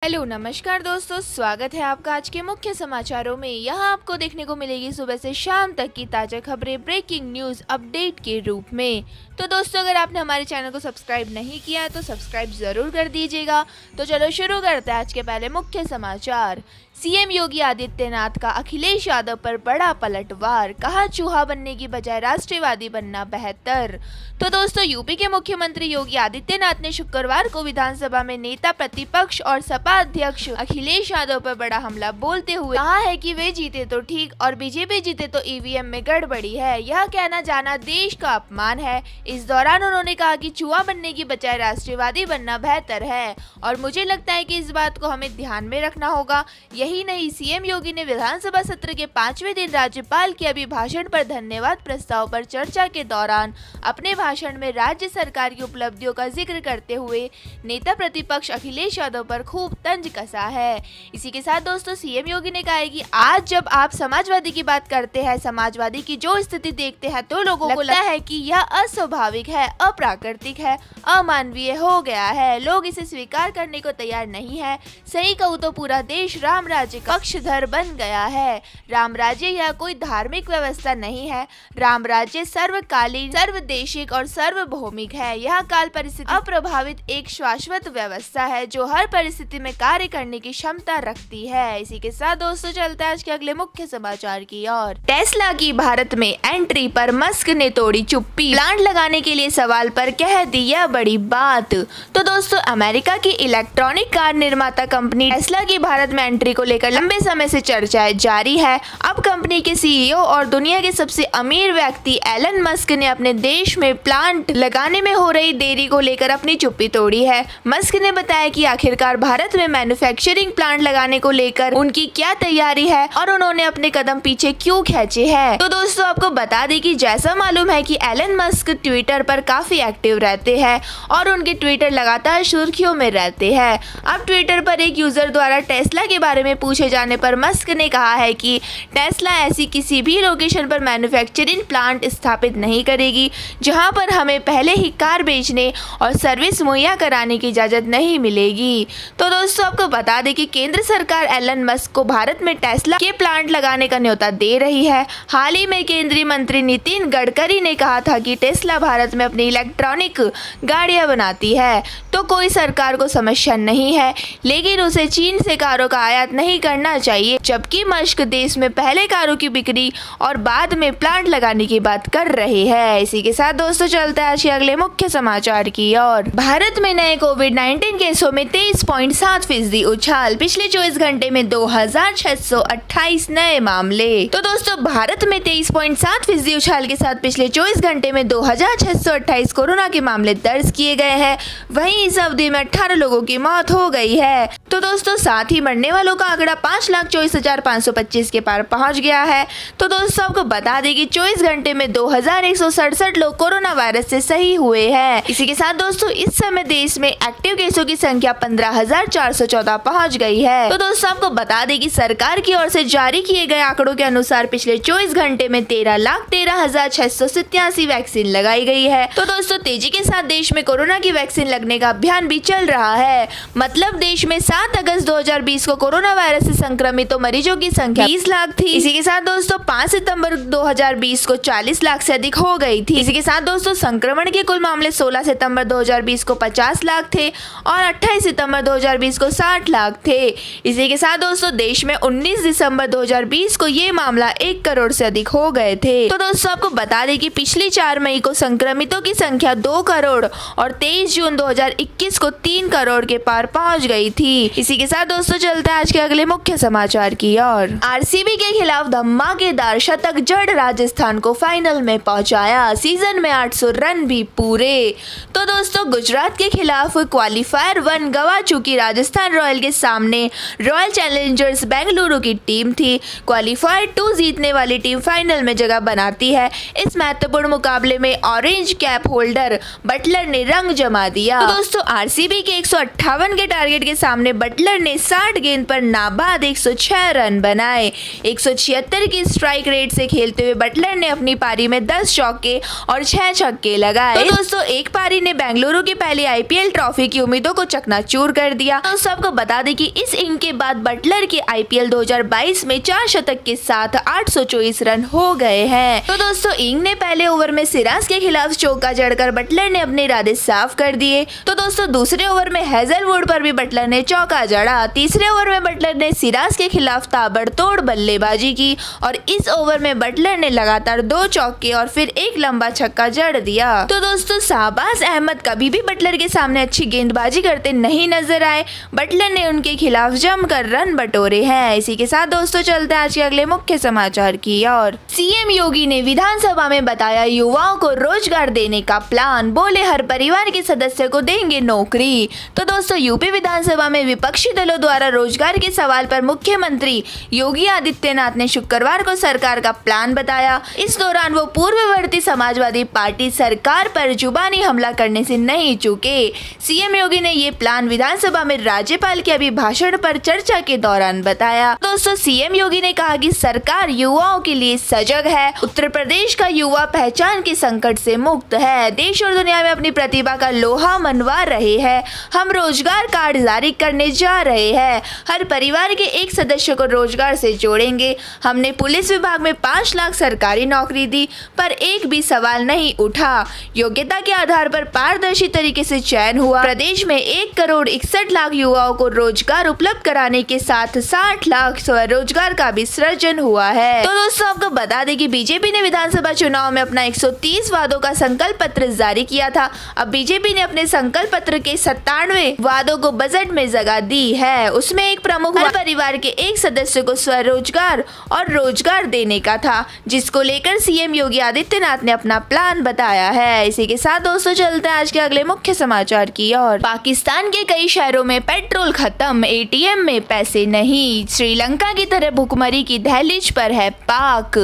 Hello नमस्कार दोस्तों, स्वागत है आपका आज के मुख्य समाचारों में। यहाँ आपको देखने को मिलेगी सुबह से शाम तक की ताज़ा खबरें ब्रेकिंग न्यूज़ अपडेट के रूप में। तो दोस्तों, अगर आपने हमारे चैनल को सब्सक्राइब नहीं किया है तो सब्सक्राइब ज़रूर कर दीजिएगा। तो चलो शुरू करते हैं आज के पहले मुख्य समाचार। सीएम योगी आदित्यनाथ का अखिलेश यादव पर बड़ा पलटवार, कहा चूहा बनने की बजाय राष्ट्रवादी बनना बेहतर। तो दोस्तों, यूपी के मुख्यमंत्री योगी आदित्यनाथ ने शुक्रवार को विधानसभा में नेता प्रतिपक्ष और सपा अध्यक्ष अखिलेश यादव पर बड़ा हमला बोलते हुए कहा है कि वे जीते तो ठीक और बीजेपी जीते तो ईवीएम में गड़बड़ी है। यह कहना जाना देश का अपमान है। इस दौरान उन्होंने कहा कि चूहा बनने की बजाय राष्ट्रवादी बनना बेहतर है और मुझे लगता है कि इस बात को हमें ध्यान में रखना होगा। यही नहीं, सीएम योगी ने विधानसभा सत्र के 5वें दिन राज्यपाल के अभिभाषण पर धन्यवाद प्रस्ताव पर चर्चा के दौरान अपने भाषण में राज्य सरकार की उपलब्धियों का जिक्र करते हुए नेता प्रतिपक्ष अखिलेश यादव पर खूब तंज कसा है। इसी के साथ दोस्तों, सीएम योगी ने कहा है कि आज जब आप समाजवादी की बात करते हैं, समाजवादी की जो स्थिति देखते हैं तो लोगों को लगता है कि यह अस्वाभाविक है, अप्राकृतिक है, अमानवीय हो गया है। लोग इसे स्वीकार करने को तैयार नहीं है। सही कहूँ तो पूरा देश राम राज्य का पक्षधर बन गया है। राम राज्य यह कोई धार्मिक व्यवस्था नहीं है। राम राज्य सर्वकालीन, सर्वदेशिक और सार्वभौमिक है। यह काल परिस्थिति अप्रभावित एक शाश्वत व्यवस्था है जो हर परिस्थिति में कार्य करने की क्षमता रखती है। इसी के साथ दोस्तों, चलते हैं आज के अगले मुख्य समाचार की ओर। टेस्ला की भारत में एंट्री पर मस्क ने तोड़ी चुप्पी, प्लांट लगाने के लिए सवाल पर कह दी यह बड़ी बात। तो दोस्तों, अमेरिका की इलेक्ट्रॉनिक कार निर्माता कंपनी टेस्ला की भारत में एंट्री को लेकर लंबे समय से चर्चाएं जारी है। अब कंपनी के सीईओ और दुनिया के सबसे अमीर व्यक्ति एलन मस्क ने अपने देश में प्लांट लगाने में हो रही देरी को लेकर अपनी चुप्पी तोड़ी है। मस्क ने बताया कि आखिरकार भारत में मैन्युफैक्चरिंग प्लांट लगाने को लेकर उनकी क्या तैयारी है और उन्होंने अपने कदम पीछे क्यों खींचे हैं। तो दोस्तों, आपको बता दें कि जैसा मालूम है कि एलन मस्क ट्विटर पर काफी एक्टिव रहते हैं और उनके ट्विटर लगातार सुर्खियों में रहते हैं। अब ट्विटर पर एक यूजर द्वारा टेस्ला के बारे में पूछे जाने पर मस्क ने कहा है कि टेस्ला ऐसी किसी भी लोकेशन पर मैन्युफैक्चरिंग प्लांट स्थापित नहीं करेगी जहां पर हमें पहले ही कार बेचने और सर्विस मुहैया कराने की इजाजत नहीं मिलेगी। तो दोस्तों, आपको बता दें कि केंद्र सरकार एलन मस्क को भारत में टेस्ला के प्लांट लगाने का न्योता दे रही है। हाल ही में केंद्रीय मंत्री नितिन गडकरी ने कहा था कि टेस्ला भारत में अपनी इलेक्ट्रॉनिक गाड़ियां बनाती है तो कोई सरकार को समस्या नहीं है, लेकिन उसे चीन से कारों का आयात नहीं करना चाहिए, जबकि मस्क देश में पहले कारों की बिक्री और बाद में प्लांट लगाने की बात कर रहे हैं। इसी के साथ दोस्तों, चलते हैं आज के अगले मुख्य समाचार की ओर। भारत में नए कोविड-19 केसों में 23.7% उछाल, पिछले 24 घंटे में 2628 नए मामले। तो दोस्तों, भारत में 23.7% उछाल के साथ पिछले 24 घंटे में 2628 कोरोना के मामले दर्ज किए गए हैं। वहीं इस अवधि में 18 लोगों की मौत हो गई है। तो दोस्तों, साथ ही मरने वालों का आंकड़ा 5,24,525 के पार पहुंच गया है। तो दोस्तों, आपको बता दें कि 24 घंटे में 2167 लोग कोरोना वायरस से सही हुए हैं। इसी के साथ दोस्तों, इस समय देश में एक्टिव केसों की संख्या 15,414 पहुंच गई है। तो दोस्तों, आपको बता दें कि सरकार की ओर से जारी किए गए आंकड़ों के अनुसार पिछले 24 घंटे में 13,13,687 वैक्सीन लगाई गई है। तो दोस्तों, तेजी के साथ देश में कोरोना की वैक्सीन लगने का अभियान भी चल रहा है। मतलब देश में 7 अगस्त 2020 को कोरोना वायरस से संक्रमित मरीजों की संख्या 20 लाख थी। इसी के साथ दोस्तों, 5 सितंबर 2020 को 40 लाख से अधिक हो गई थी। इसी के साथ दोस्तों, संक्रमण के कुल मामले 16 सितंबर 2020 को 50 लाख थे और 28 सितंबर 2020 को 60 लाख थे। इसी के साथ दोस्तों, देश में 19 दिसंबर 2020 को ये मामला 1 करोड़ से अधिक हो गए थे। तो दोस्तों, आपको बता दें कि पिछली 4 मई को संक्रमितों की संख्या 2 करोड़ और 23 जून 2021 को 3 करोड़ के पार पहुंच गई थी। इसी के साथ दोस्तों, चलते हैं आज के अगले मुख्य समाचार की ओर। आरसीबी के खिलाफ धमाकेदार शतक जड़ राजस्थान को फाइनल में पहुंचाया, सीजन में 800 रन भी पूरे। तो दोस्तों, गुजरात के खिलाफ क्वालिफायर 1 गवा चुकी राजस्थान रॉयल के सामने रॉयल चैलेंजर्स बेंगलुरु की टीम थी। क्वालिफायर 2 जीतने वाली टीम फाइनल में जगह बनाती है। इस महत्वपूर्ण मुकाबले में ऑरेंज कैप होल्डर बटलर ने रंग जमा दिया। तो दोस्तों, आरसीबी के 158 के टारगेट के सामने बटलर ने 60 गेंद पर नाबाद 106 रन बनाए। 176 की स्ट्राइक रेट से खेलते हुए बटलर ने अपनी पारी में 10 चौके और 6 छक्के लगाए। तो दोस्तों, एक पारी ने बेंगलुरु की पहली आईपीएल ट्रॉफी की उम्मीदों को चकनाचूर कर दिया। दोस्तों आपको बता दें कि इस इनिंग के बाद बटलर के आईपीएल 2022 में 4 शतक के साथ 824 रन हो गए हैं। तो दोस्तों इनिंग ने पहले ओवर में सिराज के खिलाफ चौका जड़कर बटलर ने अपने इरादे साफ कर दिए। तो दोस्तों दूसरे ओवर में हेजलवुड पर भी बटलर ने चौका जड़ा। तीसरे ओवर में बटलर ने सिराज के खिलाफ ताबड़तोड़ बल्लेबाजी की और इस ओवर में बटलर ने लगातार 2 चौके और फिर एक लंबा छक्का जड़ दिया। तो दोस्तों शाहबाज अहमद कभी भी बटलर के सामने अच्छी गेंदबाजी करते नहीं नजर आए। बटलर ने उनके खिलाफ जमकर रन बटोरे हैं। इसी के साथ दोस्तों चलते हैं आज के अगले मुख्य समाचार की ओर। सीएम योगी ने विधानसभा में बताया युवाओं को रोजगार देने का प्लान, बोले हर परिवार के सदस्य को देंगे नौकरी। तो दोस्तों यूपी विधानसभा में विपक्षी दलों द्वारा रोजगार के सवाल पर मुख्यमंत्री योगी आदित्यनाथ ने शुक्रवार को सरकार का प्लान बताया। इस दौरान वो पूर्ववर्ती समाजवादी पार्टी सरकार पर जुबानी हमला करने से नहीं चूके। सीएम योगी ने ये प्लान विधानसभा में राज्यपाल के अभिभाषण पर चर्चा के दौरान बताया। दोस्तों सीएम योगी ने कहा कि सरकार युवाओं के लिए सजग है। उत्तर प्रदेश का युवा पहचान के संकट से मुक्त है। देश और दुनिया में अपनी प्रतिभा का लोहा मनवा रहे हैं। हम रोजगार कार्ड जारी करने जा रहे हैं। हर परिवार के एक सदस्य को रोजगार से जोड़ेंगे। हमने पुलिस विभाग में 5 लाख सरकारी नौकरी दी पर एक भी सवाल नहीं उठा। योग्यता के आधार पर पारदर्शी तरीके से चयन हुआ। प्रदेश में 1 करोड़ 61 लाख युवाओं को रोजगार उपलब्ध कराने के साथ 60 लाख स्वरोजगार का भी सृजन हुआ है। तो दोस्तों आपको बता दें कि बीजेपी ने विधानसभा चुनाव में अपना 130 वादों का संकल्प पत्र जारी किया था। अब बीजेपी ने अपने संकल्प पत्र के 97 वादों को बजट में जगह दी है। उसमें एक प्रमुख हर परिवार के एक सदस्य को स्वरोजगार और रोजगार देने का था, जिसको लेकर सीएम योगी आदित्यनाथ ने अपना प्लान बताया है। इसी के साथ दोस्तों चलते हैं आज के अगले मुख्य समाचार की ओर। पाकिस्तान के कई शहरों में पेट्रोल खत्म, एटीएम में पैसे नहीं। श्रीलंका की तरह भुखमरी की दहलीज पर है पाक।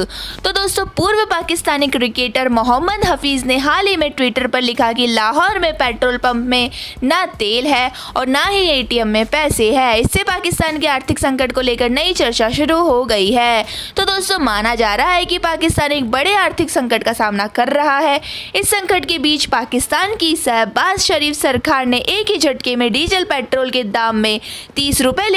तो दोस्तों पूर्व पाकिस्तानी क्रिकेटर मोहम्मद हफीज ने हाल ही में ट्विटर पर लिखा कि लाहौर में पेट्रोल पंप में ना तेल है और ना ही एटीएम में पैसे है। इससे पाकिस्तान के आर्थिक संकट को लेकर नई चर्चा शुरू हो गई है। तो दोस्तों माना जा रहा है कि पाकिस्तान एक बड़े आर्थिक संकट का सामना कर रहा है। इस संकट के बीच पाकिस्तान की शहबाज शरीफ सरकार ने एक ही झटके में डीजल पेट्रोल के दाम में 30 रुपए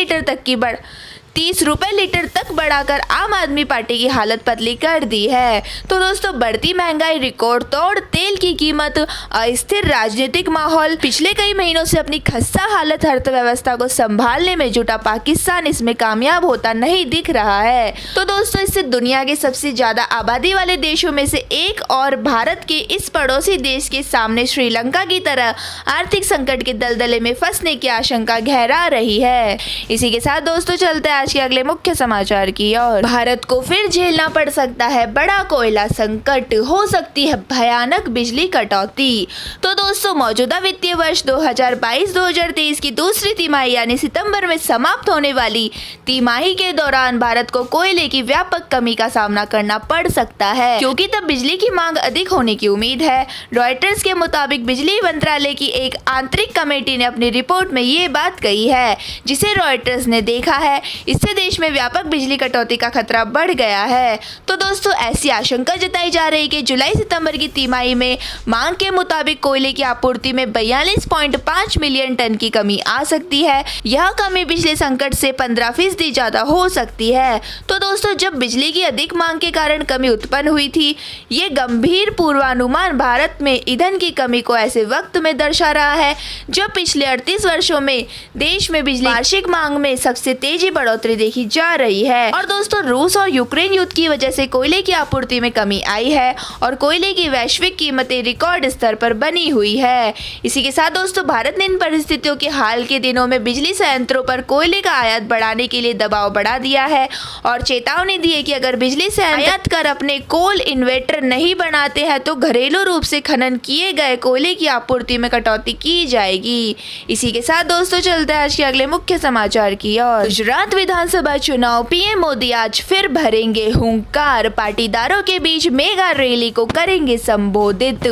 लीटर तक बढ़ाकर आम आदमी पार्टी की हालत पतली कर दी है। तो दोस्तों बढ़ती महंगाई, रिकॉर्ड तोड़ तेल की कीमत, अस्थिर राजनीतिक माहौल, पिछले कई महीनों से अपनी खस्ता हालत अर्थव्यवस्था को संभालने में जुटा पाकिस्तान इसमें कामयाब होता नहीं दिख रहा है। तो दोस्तों इससे दुनिया के सबसे ज्यादा आबादी वाले देशों में से एक और भारत के इस पड़ोसी देश के सामने श्रीलंका की तरह आर्थिक संकट के दलदले में फंसने की आशंका गहरा रही है। इसी के साथ दोस्तों चलते आज के अगले मुख्य समाचार की ओर। भारत को फिर झेलना पड़ सकता है बड़ा कोयला संकट, हो सकती है भयानक बिजली कटौती। तो दोस्तों मौजूदा वित्तीय वर्ष 2022-2023 की दूसरी तिमाही यानी सितंबर में समाप्त होने वाली तिमाही के दौरान भारत को कोयले की व्यापक कमी का सामना करना पड़ सकता है, क्योंकि तब बिजली की मांग अधिक होने की उम्मीद है। रॉयटर्स के मुताबिक बिजली मंत्रालय की एक आंतरिक कमेटी ने अपनी रिपोर्ट में ये बात कही है, जिसे रॉयटर्स ने देखा है। इससे देश में व्यापक बिजली कटौती का खतरा बढ़ गया है। तो दोस्तों ऐसी आशंका जताई जा रही है कि जुलाई सितंबर की तिमाही में मांग के मुताबिक कोयले की आपूर्ति में 42.5 मिलियन टन की कमी आ सकती है। यह कमी पिछले संकट से 15% ज्यादा हो सकती है। तो दोस्तों जब बिजली की अधिक मांग के कारण कमी उत्पन्न हुई थी, ये गंभीर पूर्वानुमान भारत में ईंधन की कमी को ऐसे वक्त में दर्शा रहा है जब पिछले 38 वर्षों में देश में बिजली वार्षिक मांग में सबसे तेजी बढ़ोतरी देखी जा रही है। और दोस्तों रूस और यूक्रेन युद्ध की वजह से कोयले की आपूर्ति में कमी आई है और कोयले की वैश्विक कीमतें रिकॉर्ड स्तर पर बनी हुई है। इसी के साथ दोस्तों भारत ने इन परिस्थितियों के हाल के दिनों में बिजली संयंत्रों पर कोयले का आयात बढ़ाने के लिए दबाव बढ़ा दिया है और चेतावनी दी है कि अगर बिजली से आयात कर अपने कोल इन्वर्टर नहीं बनाते हैं तो घरेलू रूप से खनन किए गए कोयले की आपूर्ति में कटौती की जाएगी। इसी के साथ दोस्तों चलते हैं आज के अगले मुख्य समाचार की ओर। गुजरात विधानसभा चुनाव, पीएम मोदी आज फिर भरेंगे हुंकार, पाटीदारों के बीच मेगा रैली को करेंगे संबोधित।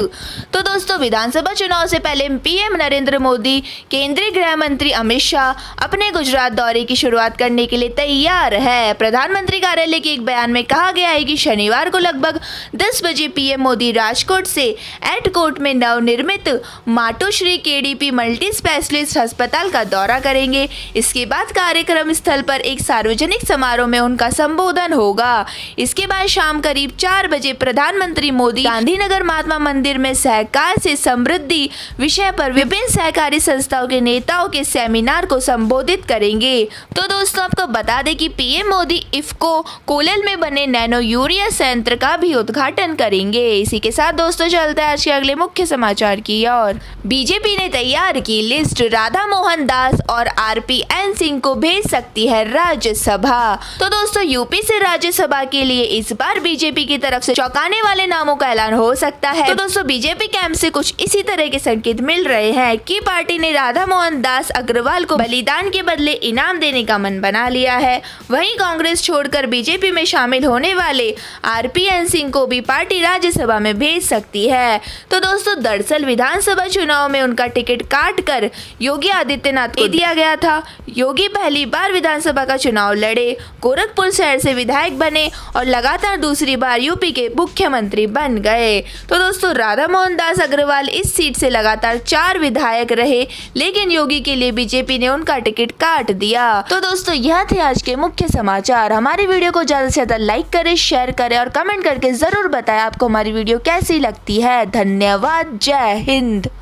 तो दोस्तों, विधानसभा चुनाव से पहले पीएम नरेंद्र मोदी, केंद्रीय गृह मंत्री अमित शाह अपने गुजरात दौरे की शुरुआत करने के लिए तैयार है। प्रधानमंत्री कार्यालय के एक बयान में कहा गया है कि शनिवार को लगभग 10 बजे पीएम मोदी राजकोट से एडकोट में नवनिर्मित मातोश्री केडीपी मल्टी स्पेशलिस्ट अस्पताल का दौरा करेंगे। इसके बाद कार्यक्रम स्थल पर एक सार्वजनिक समारोह में उनका संबोधन होगा। इसके बाद शाम करीब 4 बजे प्रधानमंत्री मोदी गांधीनगर महात्मा मंदिर में सहकार से समृद्धि विषय पर विभिन्न सहकारी संस्थाओं के नेताओं के सेमिनार को संबोधित करेंगे। तो दोस्तों, आपको बता दें कि पीएम मोदी इफ्को कोलल में बने नैनो यूरिया संयंत्र का भी उद्घाटन करेंगे। इसी के साथ दोस्तों, चलते हैं आज के अगले मुख्य समाचार की ओर। बीजेपी ने तैयार की लिस्ट, राधा मोहन दास और आरपीएन सिंह को भेज सकती है राज्यसभा। तो दोस्तों, यूपी से राज्यसभा के लिए इस बार बीजेपी की तरफ से चौंकाने वाले नामों का ऐलान हो सकता है। तो दोस्तों, बीजेपी कैंप से कुछ इसी तरह के संकेत मिल रहे हैं कि पार्टी ने राधा मोहन दास अग्रवाल को बलिदान के बदले इनाम देने का मन बना लिया है। वहीं कांग्रेस छोड़कर बीजेपी में शामिल होने वाले आरपीएन सिंह को भी पार्टी राज्यसभा में भेज सकती है। तो दोस्तों, दरअसल विधानसभा चुनाव में उनका टिकट काट कर योगी आदित्यनाथ को दिया गया था। योगी पहली बार विधानसभा का चुनाव लड़े, गोरखपुर शहर से विधायक बने और लगातार दूसरी बार यूपी के मुख्यमंत्री बन गए। तो दोस्तों, राधा मोहन दास अग्रवाल इस सीट से लगातार 4 विधायक रहे, लेकिन योगी के लिए बीजेपी ने उनका टिकट काट दिया। तो दोस्तों, यह थे आज के मुख्य समाचार। हमारी वीडियो को ज्यादा से ज्यादा लाइक करें, शेयर करें और कमेंट करके जरूर बताएं आपको हमारी वीडियो कैसी लगती है। धन्यवाद। जय हिंद।